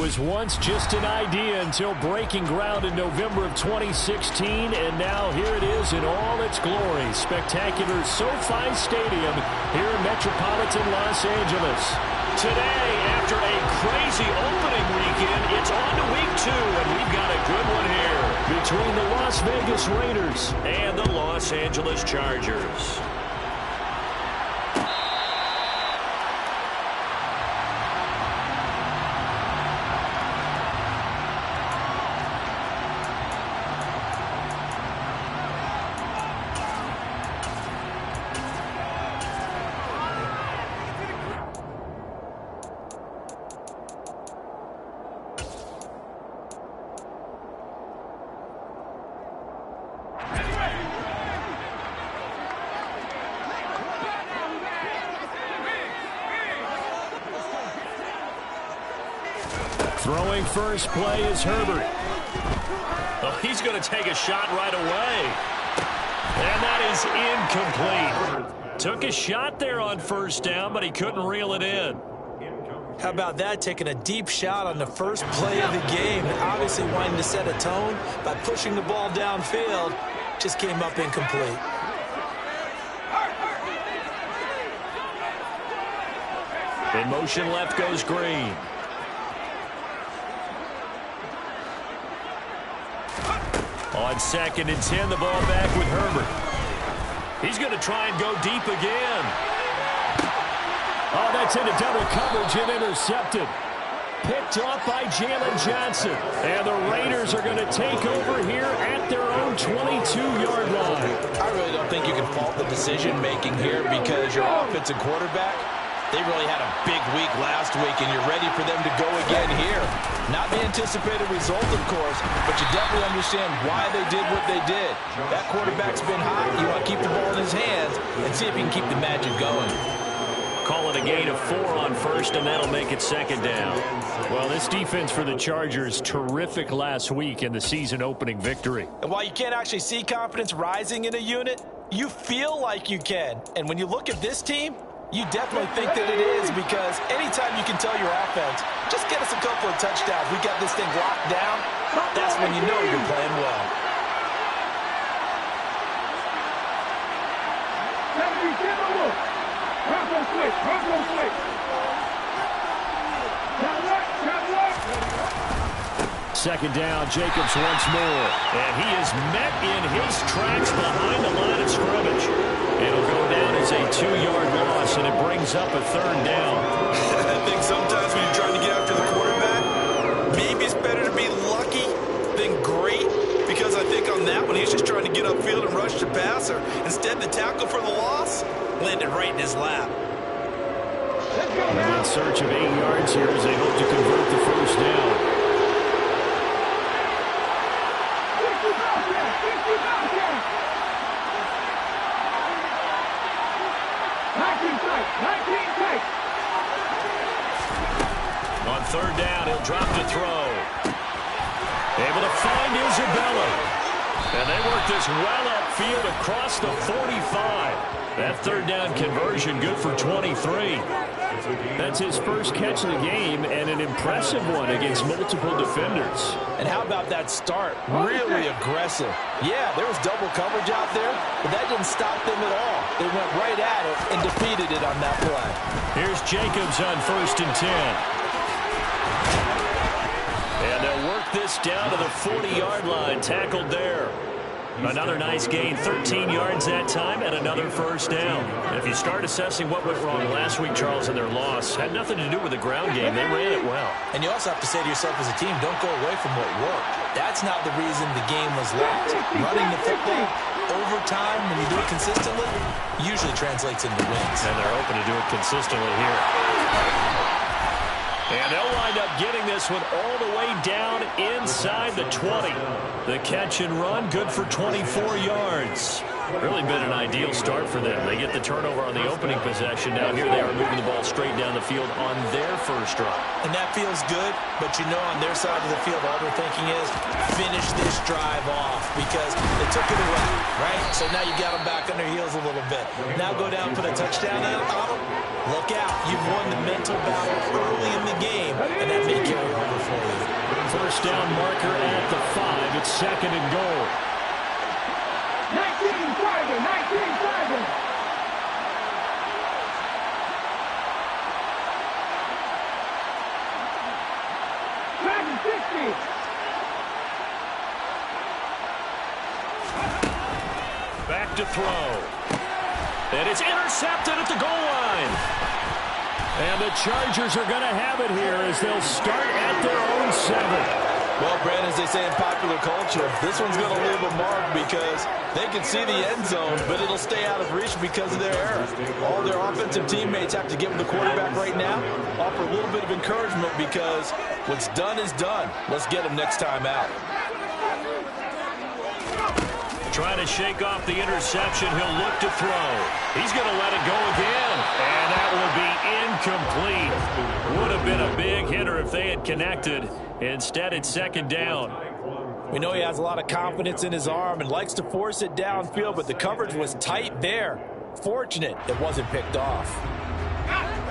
was once just an idea until breaking ground in November of 2016, and now here it is in all its glory. Spectacular SoFi Stadium here in metropolitan Los Angeles. Today, after a crazy opening weekend, it's on to week 2, and we've got a good one here between the Las Vegas Raiders and the Los Angeles Chargers. Throwing first play is Herbert. Oh, he's going to take a shot right away. And that is incomplete. Took a shot there on first down, but he couldn't reel it in. How about that, taking a deep shot on the first play of the game, obviously wanting to set a tone by pushing the ball downfield, just came up incomplete. In motion left goes Green. On 2nd and 10, the ball back with Herbert. He's going to try and go deep again. Oh, that's into double coverage and intercepted. Picked off by Jalen Johnson. And the Raiders are going to take over here at their own 22-yard line. I really don't think you can fault the decision-making here because your offensive quarterback, they really had a big week last week, and you're ready for them to go again here. Not the anticipated result, of course, but you definitely understand why they did what they did. That quarterback's been hot. You want to keep the ball in his hands and see if you can keep the magic going. Call it a gain of 4 on first, and that'll make it 2nd down. Well, this defense for the Chargers, terrific last week in the season-opening victory. And while you can't actually see confidence rising in a unit, you feel like you can. And when you look at this team, you definitely think that it is, because anytime you can tell your offense, just get us a couple of touchdowns, we got this thing locked down, that's when you know you're playing well. Second down, Jacobs once more. And he is met in his tracks behind the line of scrimmage. It'll go down as a 2-yard loss, and it brings up a 3rd down. I think sometimes when you're trying to get after the quarterback, maybe it's better to be lucky than great, because I think on that one, he's just trying to get upfield and rush the passer. Instead, the tackle for the loss landed right in his lap. And in search of 8 yards here as they hope to convert the first down. On 3rd down, he'll drop to throw. Able to find Isabella. And they work this well upfield across the 45. That 3rd down conversion good for 23. That's his first catch of the game, and an impressive one against multiple defenders. And how about that start? Really aggressive. Yeah, there was double coverage out there, but that didn't stop them at all. They went right at it and defeated it on that play. Here's Jacobs on 1st and 10. And they'll work this down to the 40-yard line, tackled there. Another nice gain, 13 yards that time, and another first down. And if you start assessing what went wrong last week, Charles, in their loss, had nothing to do with the ground game. They ran it well. And you also have to say to yourself as a team, don't go away from what worked. That's not the reason the game was lost. Running the football over time, when you do it consistently, usually translates into wins. And they're open to do it consistently here. And they'll wind up getting this one all the way down inside the 20. The catch and run, good for 24 yards. Really been an ideal start for them. They get the turnover on the opening possession. Now here they are moving the ball straight down the field on their first drive. And that feels good, but you know on their side of the field, all they're thinking is finish this drive off because they took it away, right? So now you got them back on their heels a little bit. Now go down for the touchdown on them. Look out. You've won the mental battle early in the game, and that may carry over for you. First down marker at the 5. It's second and goal. 19 driving. Driving 60. Back to throw. And it's intercepted at the goal line. And the Chargers are going to have it here as they'll start at their own 7. Well, Brandon, as they say in popular culture, this one's going to leave a mark because they can see the end zone, but it'll stay out of reach because of their error. All their offensive teammates have to give them the quarterback right now, offer a little bit of encouragement because what's done is done. Let's get them next time out. Trying to shake off the interception. He'll look to throw. He's going to let it go again. And that will be incomplete. Would have been a big hitter if they had connected. Instead, it's second down. We know he has a lot of confidence in his arm and likes to force it downfield, but the coverage was tight there. Fortunate it wasn't picked off.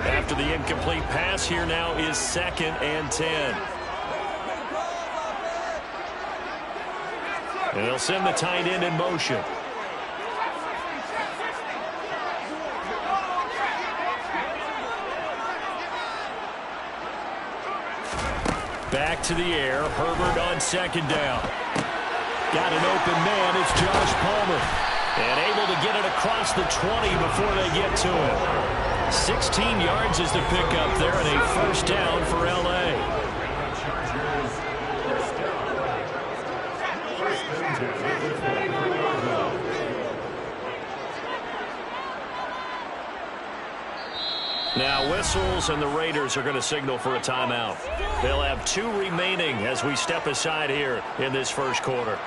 After the incomplete pass, here now is second and 10. And they'll send the tight end in motion. Back to the air. Herbert on second down. Got an open man. It's Josh Palmer. And able to get it across the 20 before they get to it. 16 yards is the pickup there and a first down for L.A. Now whistles, and the Raiders are going to signal for a timeout. They'll have 2 remaining as we step aside here in this first quarter.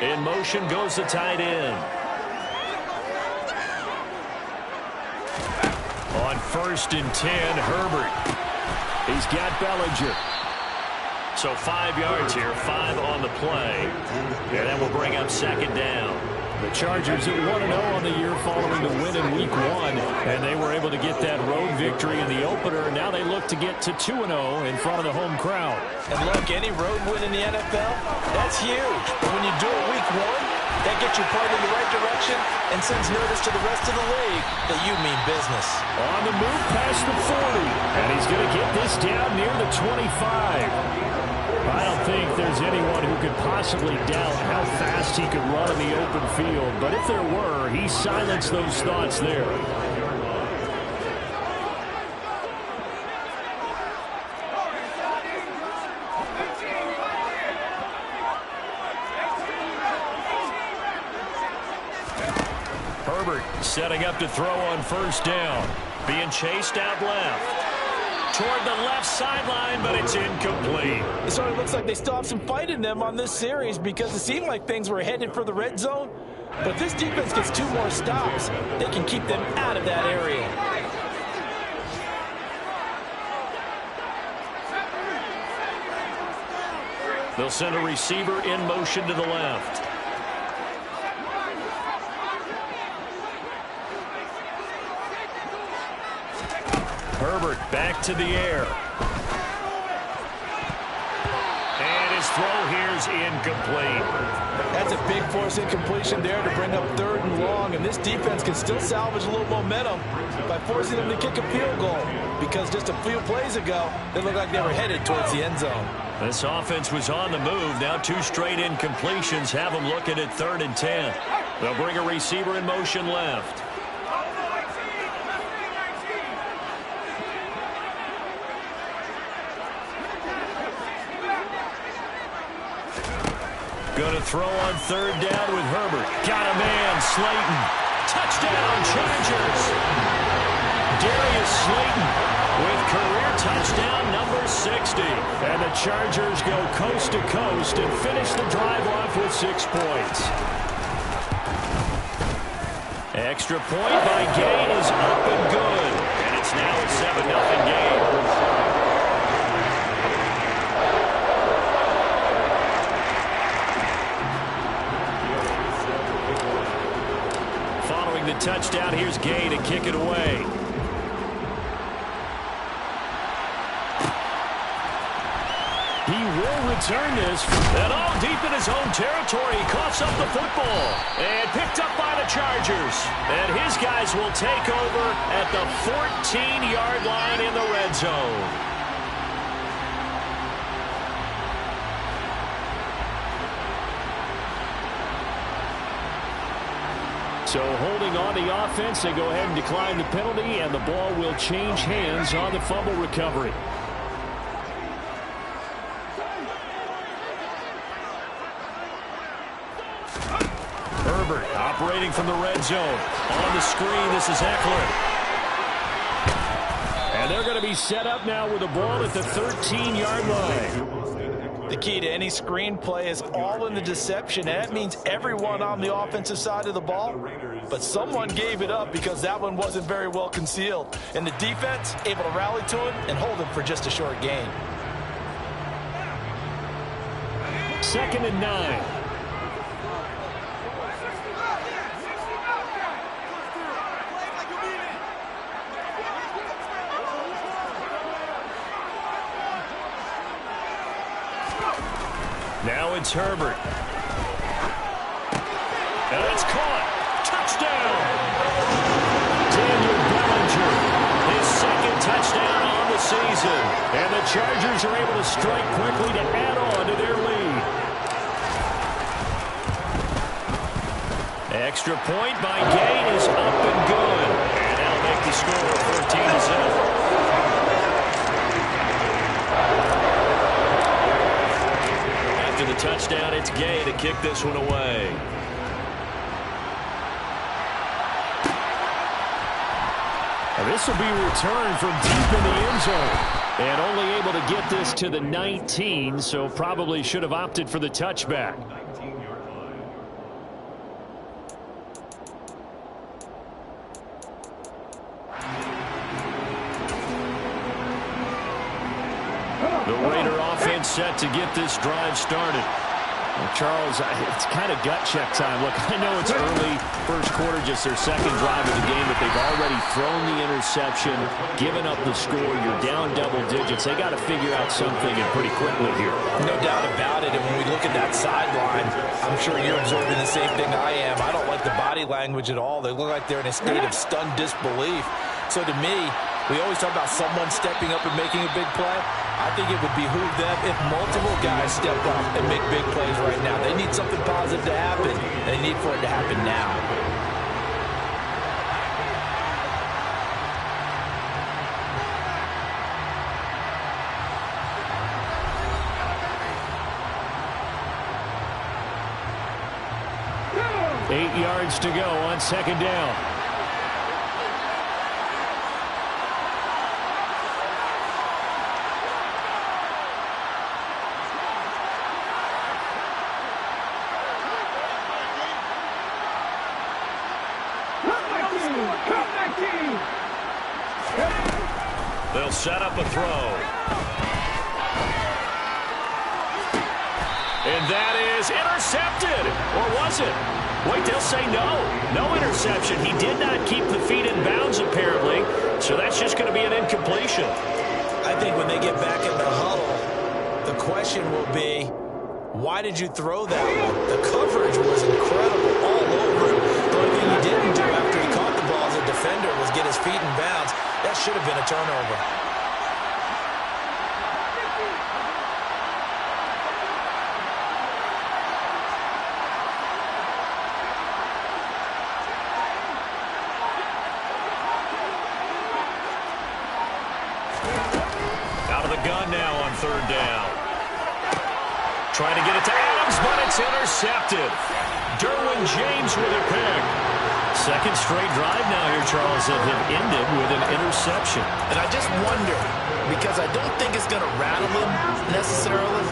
In motion goes the tight end. On first and 10, Herbert. He's got Bellinger. So 5 yards here, 5 on the play. And that will bring up second down. The Chargers at 1-0 on the year following the win in Week 1. And they were able to get that road victory in the opener. Now they look to get to 2-0 in front of the home crowd. And look, any road win in the NFL, that's huge. But when you do it Week 1, that gets you pointed in the right direction and sends notice to the rest of the league that you mean business. On the move past the 40. And he's going to get this down near the 25. I don't think there's anyone who could possibly doubt how fast he could run in the open field. But if there were, he silenced those thoughts there. Herbert setting up to throw on first down. Being chased out left. Toward the left sideline, but it's incomplete. It sort of looks like they still have some fight in them on this series because it seemed like things were headed for the red zone. But if this defense gets 2 more stops, they can keep them out of that area. They'll send a receiver in motion to the left. Herbert back to the air. And his throw here is incomplete. That's a big force incompletion there to bring up 3rd and long, and this defense can still salvage a little momentum by forcing them to kick a field goal because just a few plays ago, they looked like they were headed towards the end zone. This offense was on the move. Now 2 straight incompletions have them looking at 3rd and 10. They'll bring a receiver in motion left. Going to throw on 3rd down with Herbert. Got a man, Slayton. Touchdown, Chargers. Darius Slayton with career touchdown number 6. 60. And the Chargers go coast to coast and finish the drive off with 6 points. Extra point by Gay is up and good. And it's now a 7-0 game. Following the touchdown, here's Gay to kick it away. He will return this. And all deep in his own territory. He coughs up the football. And picked up by the Chargers. And his guys will take over at the 14-yard line in the red zone. So holding on the offense, they go ahead and decline the penalty, and the ball will change hands on the fumble recovery. Herbert operating from the red zone. On the screen, this is Eckler. And they're going to be set up now with the ball at the 13-yard line. The key to any screen play is all in the deception, and that means everyone on the offensive side of the ball. But someone gave it up because that one wasn't very well concealed. And the defense able to rally to him and hold him for just a short gain. 2nd and 9. Now it's Herbert. And it's caught. Touchdown. Daniel Bellinger. His 2nd touchdown on the season. And the Chargers are able to strike quickly to add on to their lead. Extra point by Gay is up and good. And that'll make the score 14-7. After the touchdown, it's Gay to kick this one away. And this will be returned from deep in the end zone. And only able to get this to the 19, so probably should have opted for the touchback. The Raider offense set to get this drive started. Well, Charles, it's kind of gut check time. Look, I know it's early, first quarter, just their 2nd drive of the game, but they've already thrown the interception, given up the score. You're down double digits. They got to figure out something, and pretty quickly here. No doubt about it. And when we look at that sideline, I'm sure you're observing the same thing I am. I don't like the body language at all. They look like they're in a state of stunned disbelief. So to me, we always talk about someone stepping up and making a big play. I think it would behoove them if multiple guys step up and make big plays right now. They need something positive to happen. They need for it to happen now. No. 8 yards to go on 2nd down. They'll set up a throw. And that is intercepted. Or was it? Wait, they'll say no. No interception. He did not keep the feet in bounds, apparently. So that's just going to be an incompletion. I think when they get back in the huddle, the question will be, why did you throw that one? The coverage was incredible all over him. The only thing he didn't do after he caught the ball as a defender was get his feet in bounds. That should have been a turnover. Out of the gun now on 3rd down. Trying to get it to Adams, but it's intercepted. Derwin James with a pick. Second straight drive now here, Charles, that have ended with an interception. And I just wonder, because I don't think it's going to rattle him necessarily,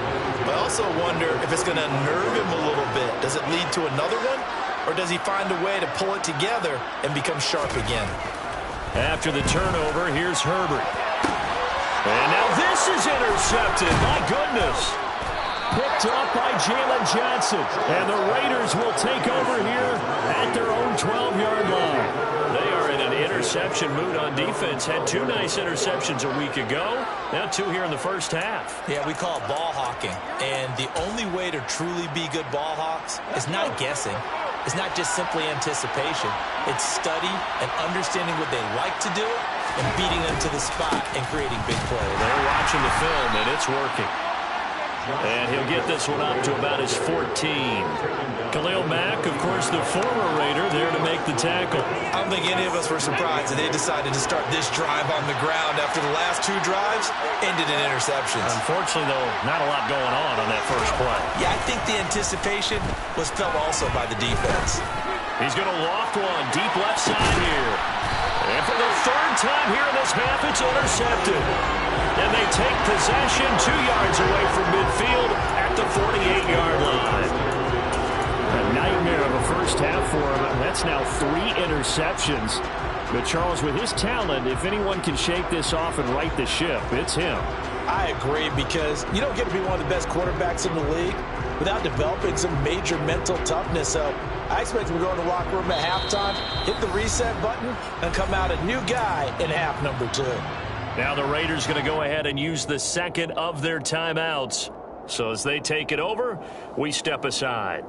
but I also wonder if it's going to nerve him a little bit. Does it lead to another one? Or does he find a way to pull it together and become sharp again? After the turnover, here's Herbert. And now this is intercepted. My goodness. Picked up by Jalen Johnson. And the Raiders will take over here at their own 12-yard line. They are in an interception mood on defense. Had 2 nice interceptions a week ago. Now 2 here in the first half. Yeah, we call it ball hawking. And the only way to truly be good ball hawks is not guessing. It's not just simply anticipation. It's study and understanding what they like to do and beating them to the spot and creating big plays. They're watching the film, and it's working. And he'll get this one up to about his 14. Khalil Mack, of course, the former Raider, there to make the tackle. I don't think any of us were surprised that they decided to start this drive on the ground after the last 2 drives ended in interceptions. Unfortunately, though, not a lot going on that first play. Yeah, I think the anticipation was felt also by the defense. He's going to loft one deep left side here. And for the 3rd time here in this half, it's intercepted. And they take possession 2 yards away from midfield at the 48-yard line. A nightmare of a first half for him. That's now 3 interceptions. But Charles, with his talent, if anyone can shake this off and right the ship, it's him. I agree, because you don't get to be one of the best quarterbacks in the league without developing some major mental toughness. So I expect him to go in the locker room at halftime, hit the reset button, and come out a new guy in half number 2. Now the Raiders going to go ahead and use the second of their timeouts. So as they take it over, we step aside.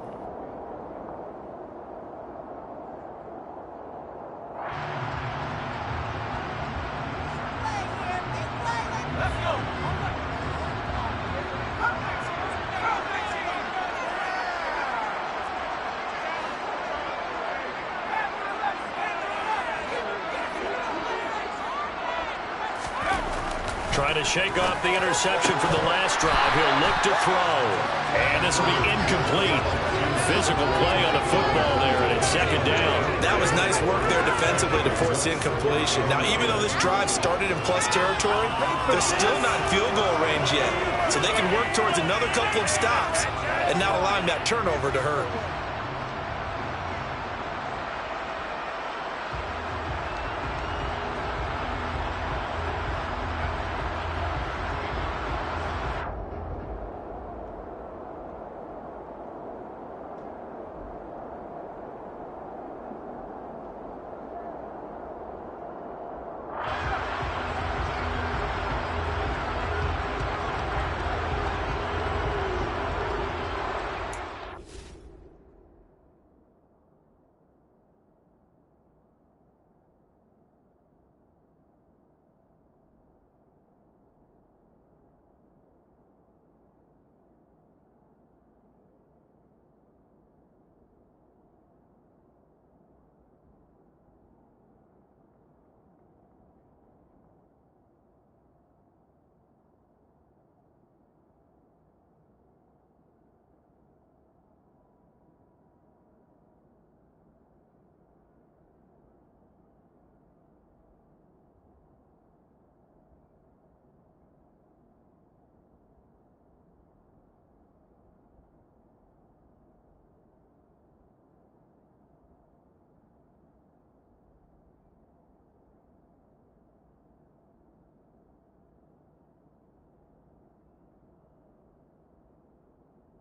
Trying to shake off the interception from the last drive. He'll look to throw. And this will be incomplete. Physical play on the football there, and it's 2nd down. That was nice work there defensively to force incompletion. Now, even though this drive started in plus territory, they're still not in field goal range yet. So they can work towards another couple of stops and not allowing that turnover to hurt.